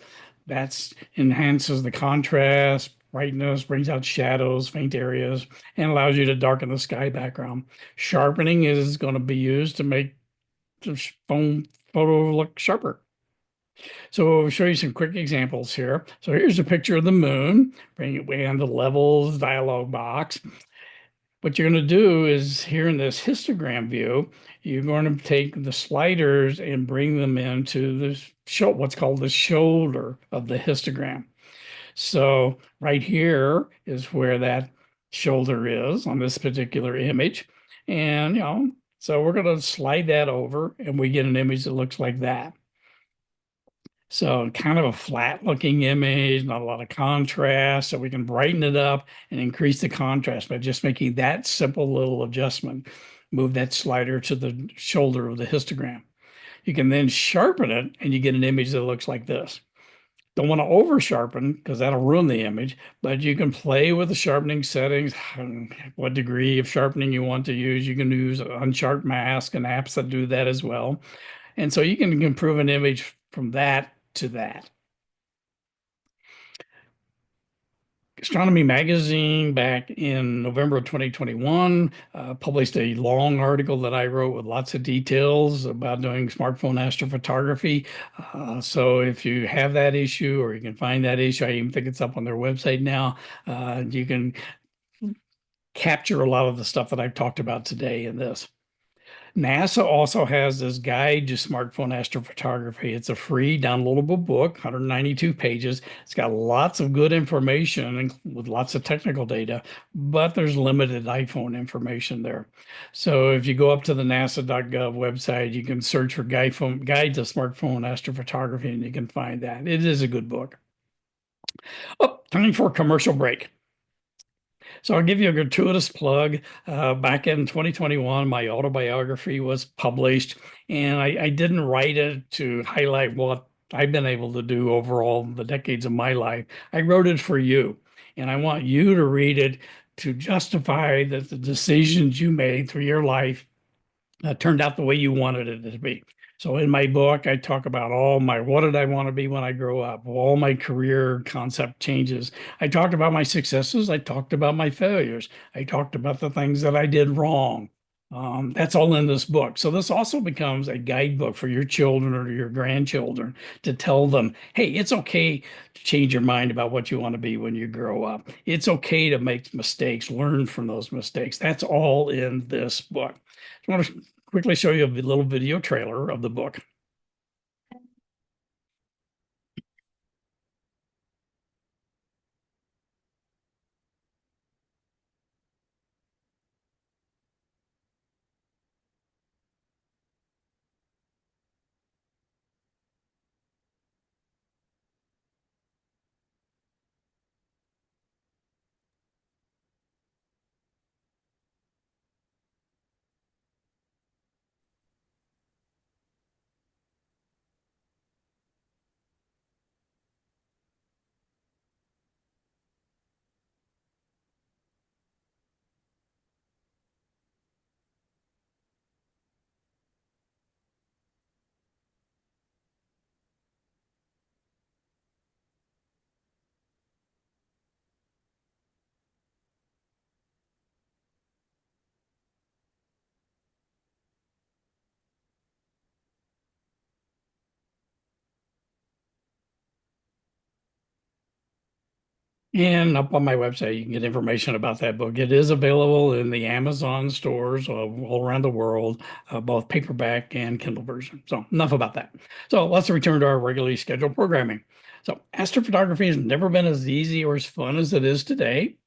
B: That enhances the contrast, brightness, brings out shadows, faint areas, and allows you to darken the sky background. Sharpening is going to be used to make the phone photo look sharper. So I'll show you some quick examples here. So here's a picture of the moon, bring it way on the levels dialog box. What you're going to do is here in this histogram view, you're going to take the sliders and bring them into what's called the shoulder of the histogram. So right here is where that shoulder is on this particular image. And, so we're going to slide that over and we get an image that looks like that. So kind of a flat looking image, not a lot of contrast. So we can brighten it up and increase the contrast by just making that simple little adjustment. Move that slider to the shoulder of the histogram. You can then sharpen it and you get an image that looks like this. Don't want to over sharpen because that'll ruin the image, but you can play with the sharpening settings, what degree of sharpening you want to use. You can use unsharp mask and apps that do that as well. And so you can improve an image from that to that. Astronomy magazine back in November of 2021 published a long article that I wrote with lots of details about doing smartphone astrophotography. So if you have that issue or you can find that issue, I even think it's up on their website now, you can capture a lot of the stuff that I've talked about today in this. NASA also has this guide to smartphone astrophotography. It's a free downloadable book, 192 pages. It's got lots of good information and with lots of technical data, but there's limited iPhone information there. So if you go up to the nasa.gov website, you can search for guide to smartphone astrophotography and you can find that. It is a good book. Oh, time for a commercial break. So I'll give you a gratuitous plug. Back in 2021, my autobiography was published, and I didn't write it to highlight what I've been able to do over all the decades of my life. I wrote it for you, and I want you to read it to justify that the decisions you made through your life turned out the way you wanted it to be. So in my book, I talk about all my what did I want to be when I grow up, all my career concept changes. I talked about my successes. I talked about my failures. I talked about the things that I did wrong. That's all in this book. So this also becomes a guidebook for your children or your grandchildren to tell them, hey, it's okay to change your mind about what you want to be when you grow up. It's okay to make mistakes, learn from those mistakes. That's all in this book. I want to quickly show you a little video trailer of the book. And up on my website, you can get information about that book. It is available in the Amazon stores all around the world, both paperback and Kindle version. So enough about that. So let's return to our regularly scheduled programming. So astrophotography has never been as easy or as fun as it is today.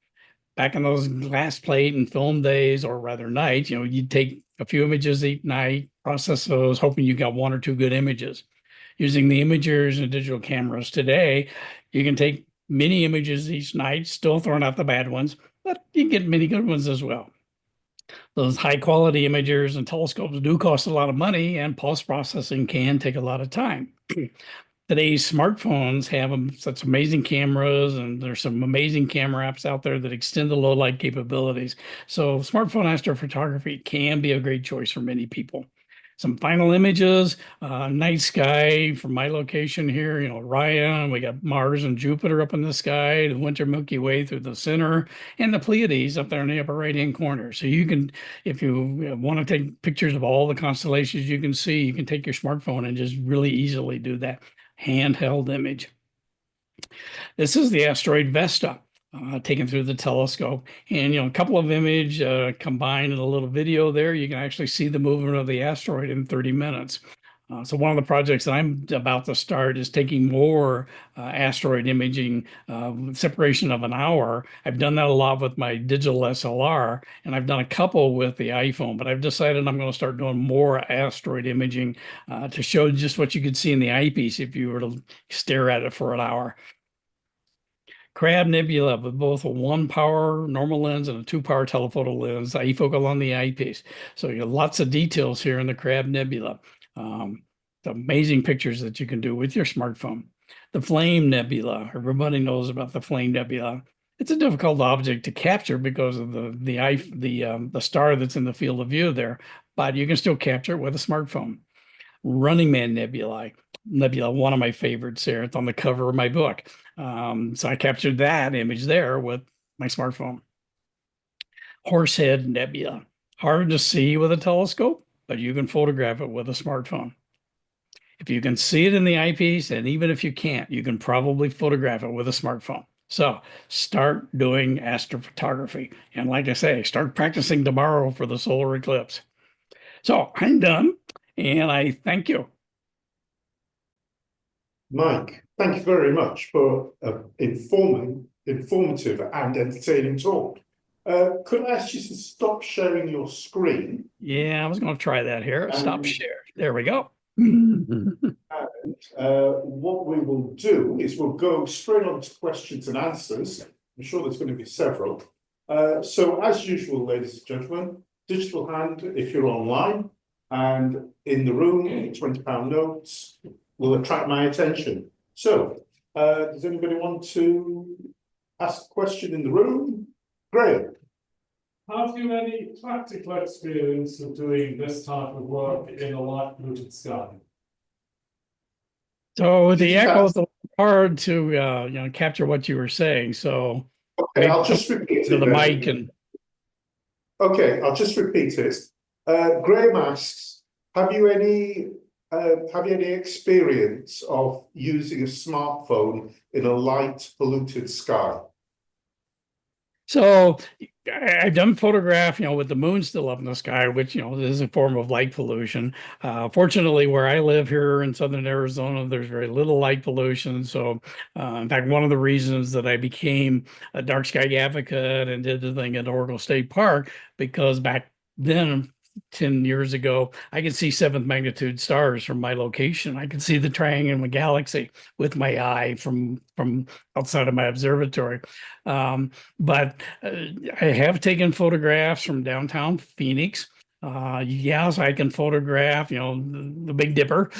B: Back in those glass plate and film days, or rather nights, you'd take a few images each night, process those, hoping you got one or two good images. Using the imagers and digital cameras today, you can take many images each night, still throwing out the bad ones, but you get many good ones as well. Those high quality imagers and telescopes do cost a lot of money, and post processing can take a lot of time. Today's smartphones have such amazing cameras, and there's some amazing camera apps out there that extend the low light capabilities. So smartphone astrophotography can be a great choice for many people. Some final images, night sky from my location here, Orion, we got Mars and Jupiter up in the sky, the winter Milky Way through the center, and the Pleiades up there in the upper right-hand corner. So you can, if you want to take pictures of all the constellations you can see, you can take your smartphone and just really easily do that handheld image. This is the asteroid Vesta, taken through the telescope. And, a couple of image combined in a little video there, you can actually see the movement of the asteroid in 30 minutes. So one of the projects that I'm about to start is taking more asteroid imaging, separation of an hour. I've done that a lot with my digital SLR, and I've done a couple with the iPhone, but I've decided I'm going to start doing more asteroid imaging to show just what you could see in the eyepiece if you were to stare at it for an hour. Crab Nebula with both a 1-power normal lens and a 2-power telephoto lens, afocal on the eyepiece. So you have lots of details here in the Crab Nebula. The amazing pictures that you can do with your smartphone. The Flame Nebula, everybody knows about the Flame Nebula. It's a difficult object to capture because of the star that's in the field of view there, but you can still capture it with a smartphone. Running Man Nebula, one of my favorites there. It's on the cover of my book. So I captured that image there with my smartphone. Horsehead Nebula, hard to see with a telescope, but you can photograph it with a smartphone. If you can see it in the eyepiece, and even if you can't, you can probably photograph it with a smartphone. So start doing astrophotography. And like I say, start practicing tomorrow for the solar eclipse. So I'm done, and I thank you.
C: Mike, thank you very much for informative and entertaining talk. Could I ask you to stop sharing your screen?
B: Yeah, I was going to try that here. Stop share. There we go.
C: What we will do is we'll go straight on to questions and answers. I'm sure there's going to be several. So as usual, ladies and gentlemen, digital hand if you're online, and in the room, £20 notes will attract my attention. So, does anybody want to ask a question in the room? Graham.
D: Have you any practical experience of doing this type of work in a light polluted sky?
B: So the echo is hard to capture what you were saying. So
C: Okay, I'll just repeat
B: to
C: it
B: the
C: then.
B: mic and
C: Okay, I'll just repeat it. Graham asks, have you any experience of using a smartphone in a light polluted sky?
B: so I've done photograph, with the moon still up in the sky, which, is a form of light pollution. Fortunately, where I live here in Southern Arizona, there's very little light pollution. So, in fact, one of the reasons that I became a dark sky advocate and did the thing at Oregon State Park, because back then, 10 years ago, I could see seventh magnitude stars from my location. I could see the Triangular Galaxy with my eye from outside of my observatory. But I have taken photographs from downtown Phoenix. Yes, I can photograph, the Big Dipper.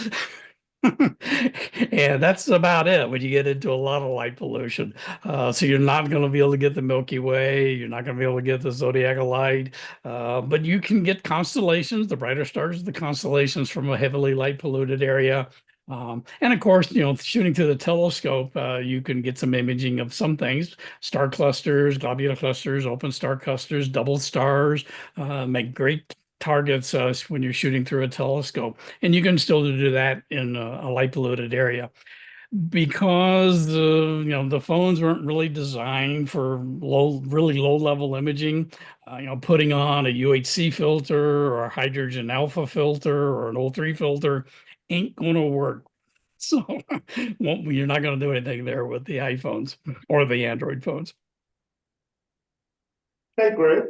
B: And that's about it when you get into a lot of light pollution. So you're not going to be able to get the Milky Way. You're not going to be able to get the zodiac light. But you can get constellations, the brighter stars, the constellations from a heavily light polluted area. And of course, shooting through the telescope, you can get some imaging of some things, star clusters, globular clusters, open star clusters, double stars, make great targets when you're shooting through a telescope. And you can still do that in a light polluted area. Because the phones weren't really designed for really low level imaging, putting on a UHC filter or a hydrogen alpha filter or an O3 filter ain't going to work. So you're not going to do anything there with the iPhones or the Android phones.
C: Okay, great.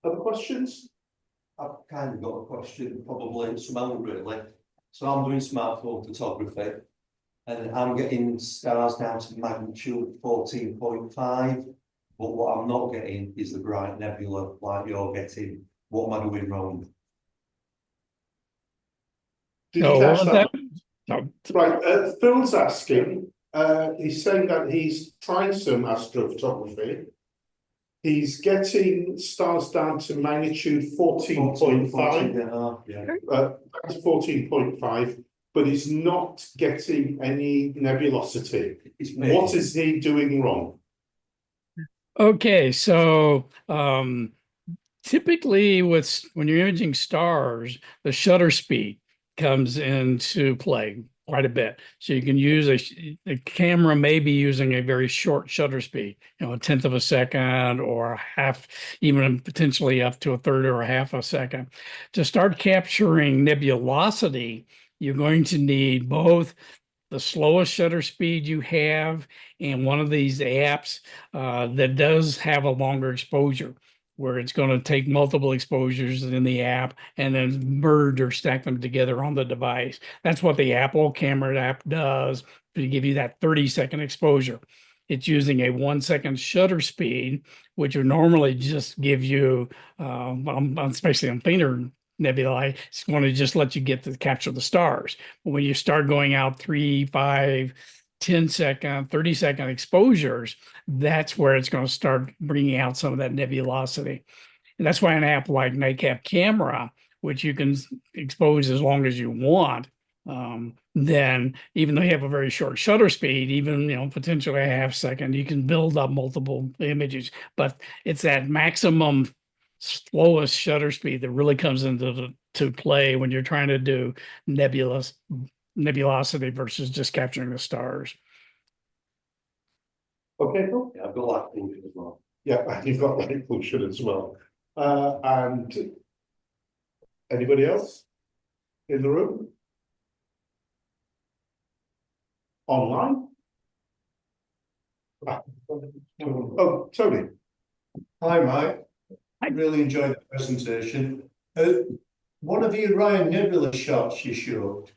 C: Other questions?
E: I've kind of got a question, probably some element really. So I'm doing smartphone photography and I'm getting stars down to magnitude 14.5, but what I'm not getting is the bright nebula like you're getting. What am I doing wrong?
C: Did you catch that?
B: No.
C: Right, Phil's asking, he's saying that he's trying some astrophotography. He's getting stars down to magnitude 14.5,
E: Yeah.
C: 14.5, but he's not getting any nebulosity. What is he doing wrong?
B: Okay, so typically when you're imaging stars, the shutter speed comes into play quite a bit. So you can use the camera may be using a very short shutter speed, a tenth of a second or a half, even potentially up to a third or a half a second. To start capturing nebulosity, you're going to need both the slowest shutter speed you have and one of these apps that does have a longer exposure, where it's going to take multiple exposures in the app and then merge or stack them together on the device. That's what the Apple camera app does to give you that 30-second exposure. It's using a 1 second shutter speed, which would normally just give you, especially on fainter nebulae, it's going to just let you get to capture the stars. But when you start going out 3, 5, 10-second, 30-second exposures, that's where it's going to start bringing out some of that nebulosity. And that's why an app like Nightcap Camera, which you can expose as long as you want, then even though you have a very short shutter speed, even potentially a half second, you can build up multiple images. But it's that maximum slowest shutter speed that really comes into play when you're trying to do nebulosity versus just capturing the stars.
C: Okay, cool.
E: Yeah, I've got light pollution as well.
C: Yeah, and you've got light pollution as well. And Anybody else in the room? Online? Oh, Tony.
F: Hi, Mike. I really enjoyed the presentation. One of the Orion Nebula shots you showed,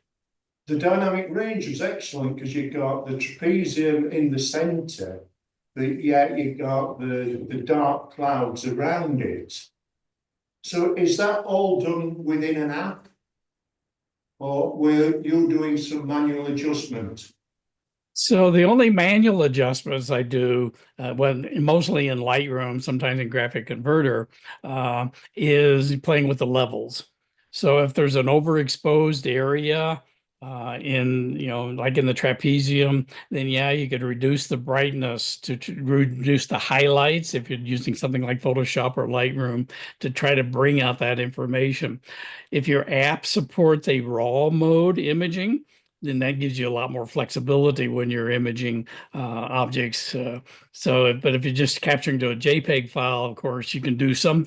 F: the dynamic range was excellent because you got the trapezium in the center, but yet you got the dark clouds around it. So is that all done within an app? Or were you doing some manual adjustment?
B: So the only manual adjustments I do, when mostly in Lightroom, sometimes in Graphic Converter, is playing with the levels. So if there's an overexposed area in, like in the trapezium, then yeah, you could reduce the brightness to reduce the highlights if you're using something like Photoshop or Lightroom to try to bring out that information. If your app supports a RAW mode imaging, then that gives you a lot more flexibility when you're imaging objects. But if you're just capturing to a JPEG file, of course, you can do some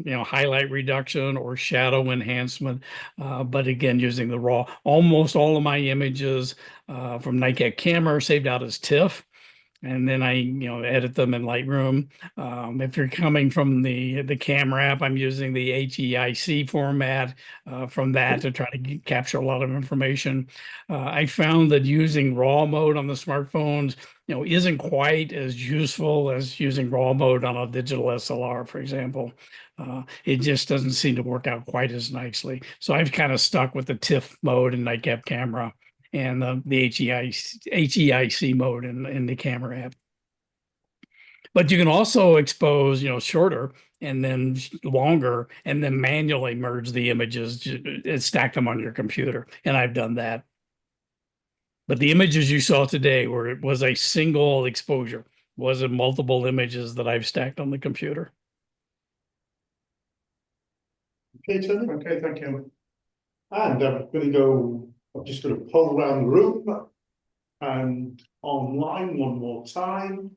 B: highlight reduction or shadow enhancement. But again, using the RAW, almost all of my images from NICAP camera are saved out as TIFF. And then I, edit them in Lightroom. If you're coming from the camera app, I'm using the HEIC format from that to try to capture a lot of information. I found that using RAW mode on the smartphones, isn't quite as useful as using RAW mode on a digital SLR, for example. It just doesn't seem to work out quite as nicely. So I've kind of stuck with the TIFF mode in NICAP camera and the HEIC mode in the camera app. But you can also expose, shorter and then longer, and then manually merge the images and stack them on your computer. And I've done that. But the images you saw today was a single exposure, wasn't multiple images that I've stacked on the computer.
C: Okay, Tony. Okay, thank you. And I'm just going to pull around the room and online one more time.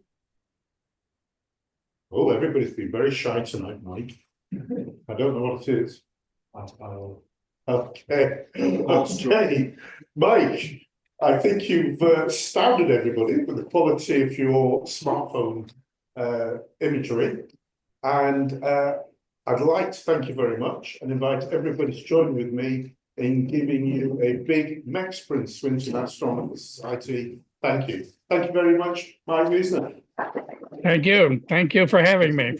C: Oh, everybody's been very shy tonight, Mike. I don't know what it is. Okay, okay. Mike, I think you've astounded everybody with the quality of your smartphone imagery. And I'd like to thank you very much and invite everybody to join with me in giving you a big Max Prince Swinton Astronomical Society. Thank you. Thank you very much, Mike Weasner.
B: Thank you. Thank you for having me.